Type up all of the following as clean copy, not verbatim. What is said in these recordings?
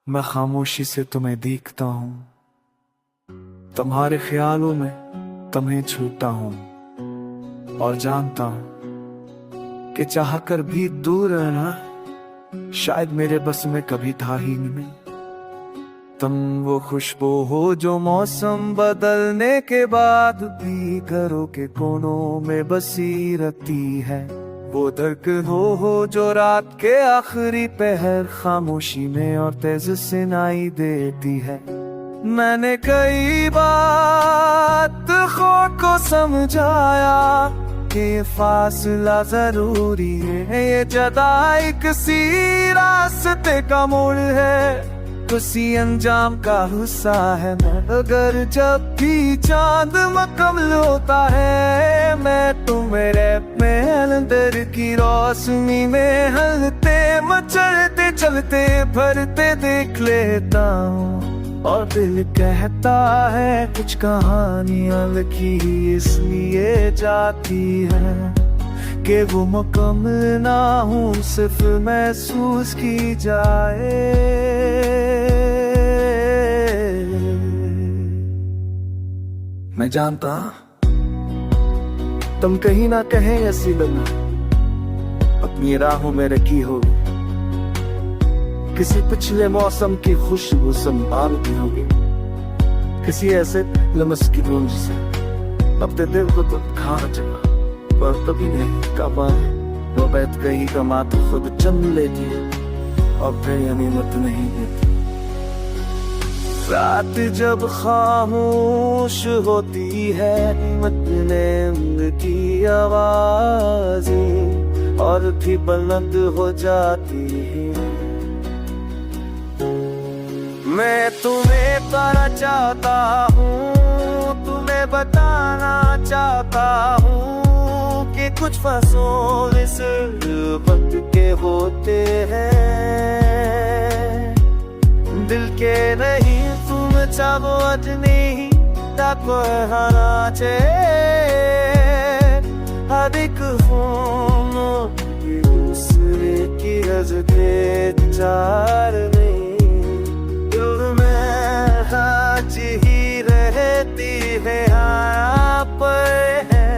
मैं खामोशी से तुम्हें देखता हूँ, तुम्हारे ख्यालों में तुम्हें छूता हूँ और जानता हूँ कि चाहकर भी दूर रहना शायद मेरे बस में कभी था ही नहीं। तुम वो खुशबू हो जो मौसम बदलने के बाद भी घरों के कोनों में बसी रहती है। वो दर्द हो जो रात के आखिरी पहर खामोशी में और तेज सुनाई देती है। मैंने कई बात खुद को समझाया कि ये फासला जरूरी है, ये जुदा किसी रास्ते का मोड़ है, किसी अंजाम का हिस्सा है। अगर जब भी चांद मुकम्मल होता है, मैं तुम्हारे अंदर की रोशनी में हलते मचलते चलते भरते देख लेता हूँ। और दिल कहता है कुछ कहानियां लिखी इसलिए जाती है कि वो मुकम्मल ना हूँ, सिर्फ महसूस की जाए। मैं जानता तुम कहीं ना कहीं ऐसी लगी अपनी राहों में रखी होगी, किसी पिछले मौसम की खुशबू संभालती होगी, किसी ऐसे लम्हे की गूंज से अपने दिल को तुम खा चला पर कभी नहीं कबा। वो बैठ गई कमा तो खुद चुन लेती है और फिर नियमत नहीं देती। रात जब खामोश होती है, नींद की आवाज़ें और भी बुलंद हो जाती है। मैं तुम्हें पाना चाहता हूँ, तुम्हें बताना चाहता हूँ कि कुछ फंसों इस वक्त के होते हैं, दिल के नहीं। तुम चाहो अजनी ताको हाना चे हर एक फोन दूसरे की रज़्क़े चार नहीं। दिल में आज ही रहती है आप है,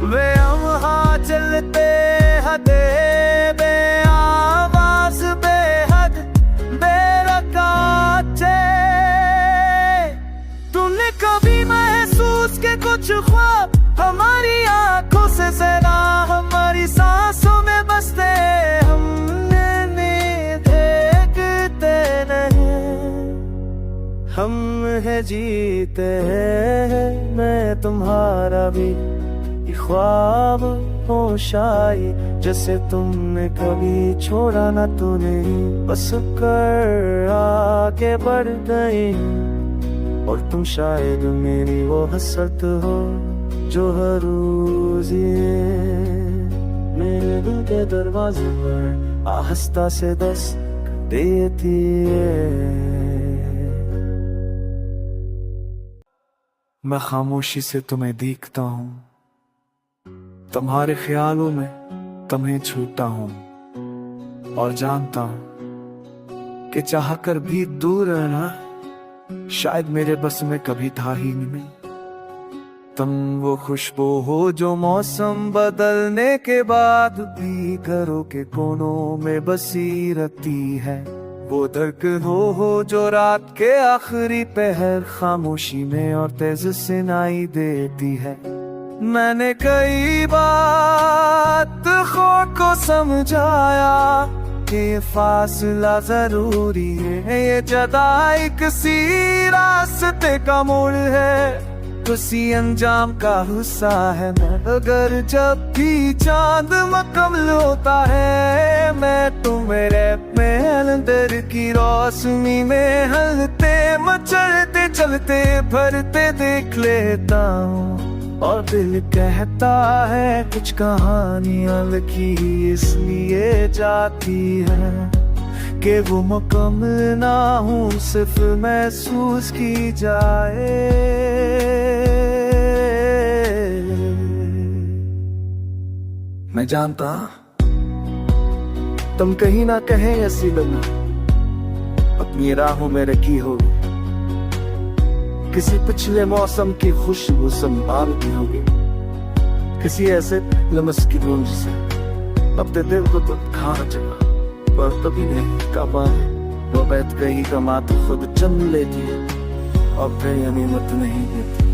वे हम चलते हदे बे आवाज बेहद बेरकाचे। तुमने कभी महसूस के कुछ ख्वाब हमारी आंखों से ज़रा हमारी सांसों में बसते, हमने देखते नहीं, हम है जीते हैं। मैं तुम्हारा भी ख्वाब होश आई, जैसे तुमने कभी छोड़ा ना तूने, बस कर आगे बढ़ गई। और तुम शायद मेरी वो हसरत हो जो हर रोज मेरे दिल के दरवाजे पर आहिस्ता से दस्तक देती है। मैं खामोशी से तुम्हें देखता हूँ, तुम्हारे ख्यालों में तुम्हें छूता हूँ और जानता हूँ कि चाहकर भी दूर रहना शायद मेरे बस में कभी था ही नहीं। तुम वो खुशबू हो जो मौसम बदलने के बाद भी घरों के कोनों में बसी रहती है। वो दर्द हो जो रात के आखिरी पहर खामोशी में और तेज सुनाई देती है। मैंने कई बात खुद को समझाया कि ये फासला जरूरी है, ये जुदा किसी रास्ते का मोड़ है, किसी अंजाम का हिस्सा है। अगर जब भी चांद मुकम्मल होता है, मैं तुम्हारे अंदर की रोशनी में हलते मचलते चलते भरते देख लेता हूँ। और दिल कहता है कुछ कहानियां लिखी इसलिए जाती है कि वो मुकम्मल ना हूँ, सिर्फ महसूस की जाए। मैं जानता तुम कहीं ना कहीं ऐसी लगी अपनी राहों में रखी होगी, किसी पिछले मौसम की खुशबू संभालती होगी, किसी ऐसे लम्स की गूंज से अपने दिल को तो खाना चला, पर कभी नहीं कबा वो बैठ गई कमा तो खुद चम लेती है और फिर अनिमत नहीं देती।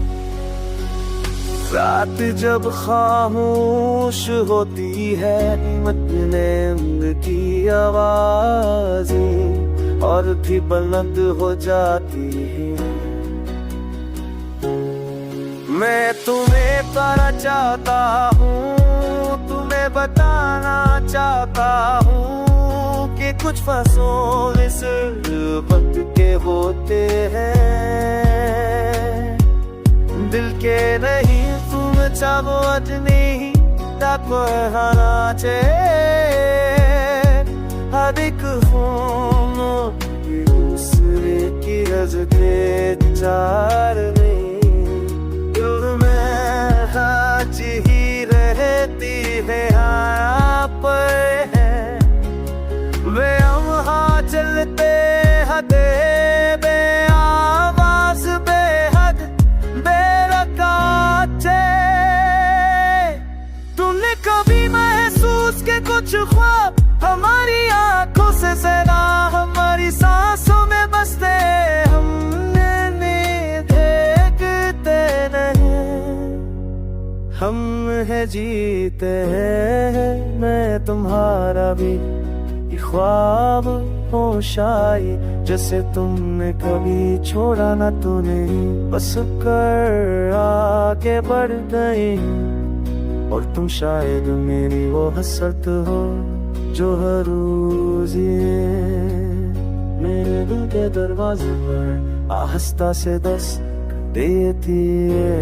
रात जब खामोश होती है नींद की आवाज़ें और भी बुलंद हो जाती है। मैं तुम्हें पाना चाहता हूँ, तुम्हें बताना चाहता हूँ कि कुछ फसूल इस वक्त के होते हैं, दिल के नहीं तुम चाहो अजनी ताको हानाचे हर एक खून दूसरे की रज के चार में दिल में आज ही रहती है यहाँ पर है वे हम हाँ चलते हदे बे आवाज बेहद बेरकाचे। तुमने कभी महसूस के कुछ ख्वाब हमारी आंखों से ज़रा हमारी सांसों में बसते, हमने देखते नहीं, हम है जीते हैं मैं तुम्हारा भी ख्वाब हो शायद जैसे तुमने कभी छोड़ा ना तूने बस कर आगे बढ़ गई और तुम शायद मेरी वो हसरत हो जो हर रोज मेरे दिल के दरवाजे पर आहिस्ता से दस्तक देती है।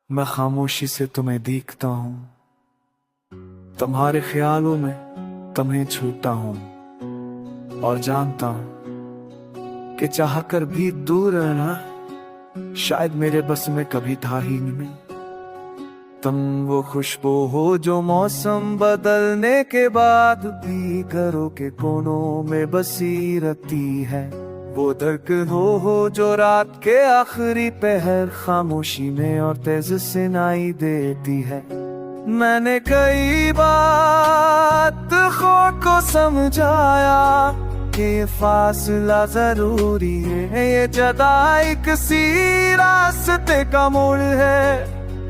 मैं खामोशी से तुम्हें देखता हूँ, तुम्हारे ख्यालों में तुम्हें छूता हूँ और जानता हूँ कि चाहकर भी दूर रहना शायद मेरे बस में कभी था ही नहीं। तुम वो खुशबू हो जो मौसम बदलने के बाद भी घरों के कोनों में बसी रहती है, वो धड़कन हो जो रात के आखिरी पहर खामोशी में और तेज से सुनाई देती है। मैंने कई बात खुद को समझाया कि फासला जरूरी है, ये जदा किसी रास्ते का मोड़ है,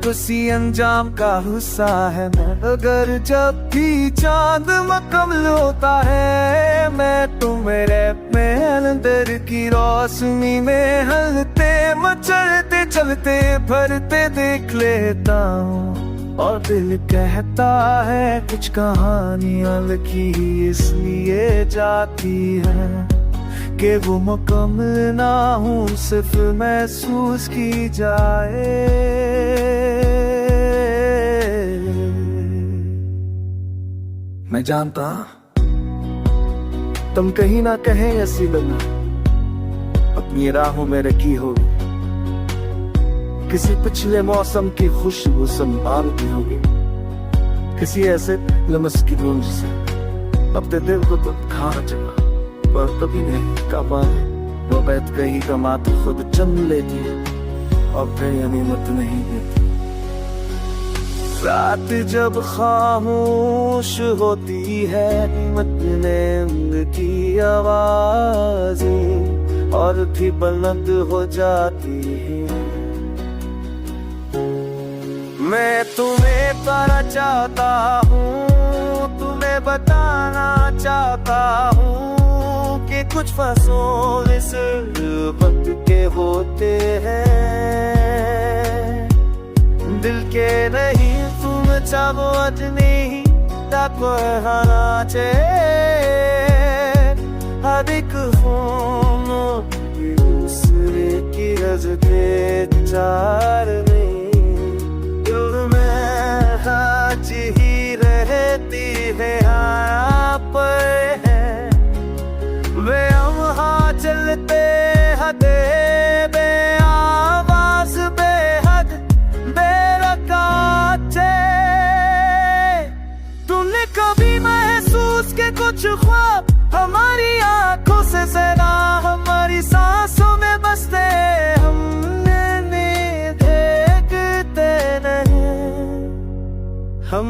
किसी अंजाम का हिस्सा है। मगर जब भी चांद मुकम्मल होता है मैं तुम्हारे अंदर की रोशनी में हलते मचलते चलते भरते देख लेता हूँ और दिल कहता है कुछ कहानियां लिखी इसलिए जाती है कि वो मुकम्मल ना हूँ सिर्फ महसूस की जाए। मैं जानता तुम कहीं ना कहीं ऐसी बना अपनी राहों में रखी होगी, किसी पिछले मौसम की खुशबू संभालती होगी, किसी ऐसे लम्स की गूंज से अपने दिल को तो खाना चला, पर कभी नहीं कबा वो बैठ गई कमा तो खुद चम लेती है और फिर अनिमत नहीं देती। रात जब खामोश होती है नींद की आवाज़ें और भी बुलंद हो जाती है। मैं तुम्हें पाना चाहता हूँ, तुम्हें बताना चाहता हूँ कि कुछ फसूल इस वक्त के होते हैं, दिल के नहीं तुम चाहो अजनी ताको हानाचे हर एक खून दूसरे की रज के चार में दिल में आज ही रहती है यहाँ पर है वे हम हाँ चलते हदे बे आवाज बेहद बेरकाचे। तुमने कभी महसूस के कुछ ख्वाब हमारी आंखों से ज़रा हमारी सांसों में बसते हमने देखते नहीं। हम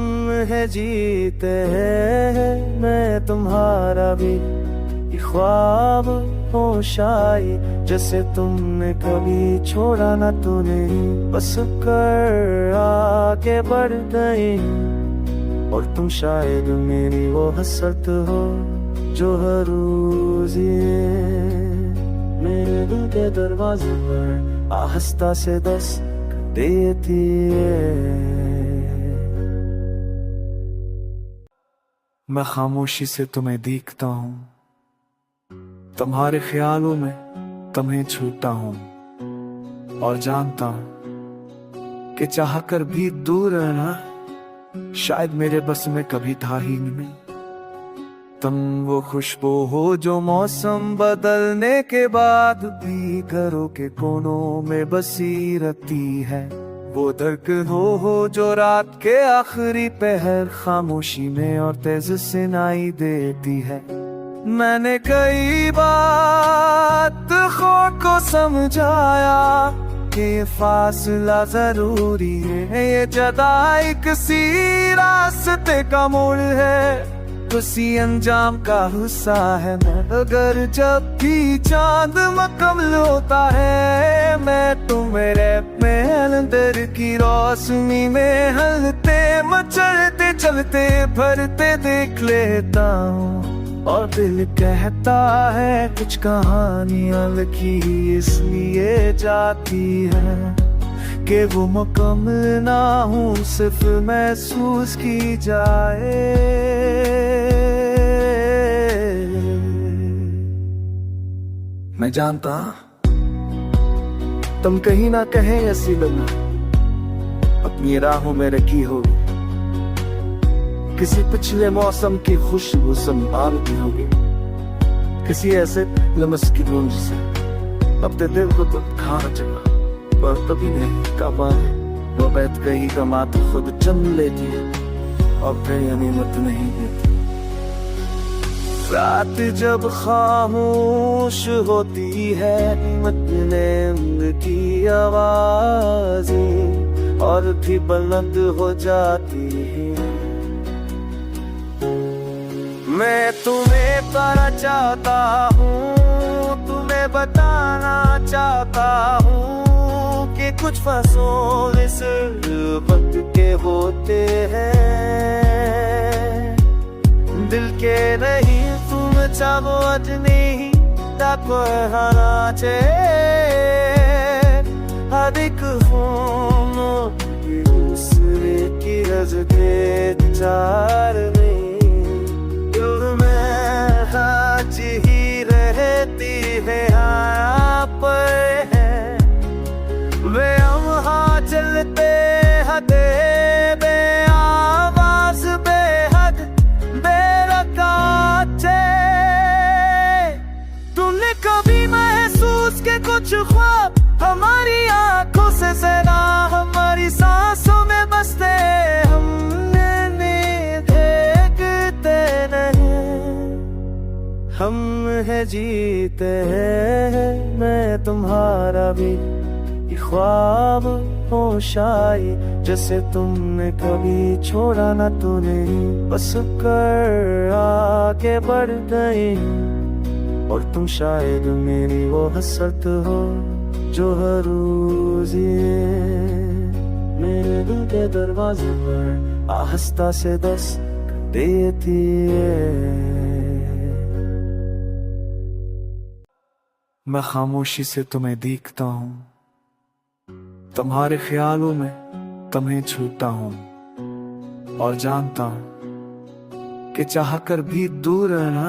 है जीते हैं मैं तुम्हारा भी ये ख्वाब होश आई जैसे तुमने कभी छोड़ा ना तूने बस कर आगे बढ़ गई। और तुम शायद मेरी वो हसरत हो जो हर रोज मेरे दिल के दरवाजे पर आहिस्ता से दस्तक देती है। मैं खामोशी से तुम्हें देखता हूँ, तुम्हारे ख्यालों में तुम्हें छूता हूँ और जानता हूँ कि चाह कर भी दूर रहना शायद मेरे बस में कभी था ही नहीं। तुम वो खुशबू हो जो मौसम बदलने के बाद भी घरों के कोनों में बसी रहती है। वो धड़कन हो जो रात के आखिरी पहर खामोशी में और तेज सुनाई देती है। मैंने कई बात खुद को समझाया कि फासला जरूरी है, ये जुदाई किसी रास्ते का मोड़ है, किसी अंजाम का हिस्सा है। अगर जब भी चांद मुकम्मल होता है मैं तुम्हारे महल अंदर की रोशनी में हलते मचलते चलते भरते देख लेता हूँ। और दिल कहता है कुछ कहानियां लिखी इसलिए जाती है कि वो मुकम्मल ना हूँ सिर्फ महसूस की जाए। मैं जानता तुम कहीं ना कहीं ऐसी लगी अपनी राहों में रखी होगी, किसी पिछले मौसम की खुशबू संभाल दी होगी, किसी ऐसे लम्हे की गूंज से अपने दिल को तुम खाना चला पर कभी नहीं का पाए। वो बैठ गई का मात खुद चल लेती है और फिर अनिमत नहीं देती। रात जब खामोश होती है नींद की आवाज़ें और भी बुलंद हो जाती है। मैं तुम्हें पाना चाहता हूँ, तुम्हें बताना चाहता हूँ कि कुछ फसों इस वक्त के होते हैं दिल के नहीं। तुम चाहो अजनी ताको हराचे हर एक होनो दूसरे की रज़्क़े चार नहीं। आज ही रहती है यहाँ पर है वे हम हाँ चलते हदे बे आवाज बेहद बेरकाचे। तुमने कभी महसूस के कुछ ख्वाब हमारी आंखों से ज़रा हमारी सांसों में बसते हमने देखते नहीं। हम है जीते हैं मैं तुम्हारा भी ये ख्वाब होश आई जैसे तुमने कभी छोड़ा ना तूने बस कर आगे बढ़ गई। और तुम शायद मेरी वो हसरत हो जो हर रोज मेरे दिल के दरवाजे पर आहिस्ता से दस्तक देती है। मैं खामोशी से तुम्हें देखता हूँ, तुम्हारे ख्यालों में तुम्हें छूता हूँ और जानता हूँ कि चाह कर भी दूर रहना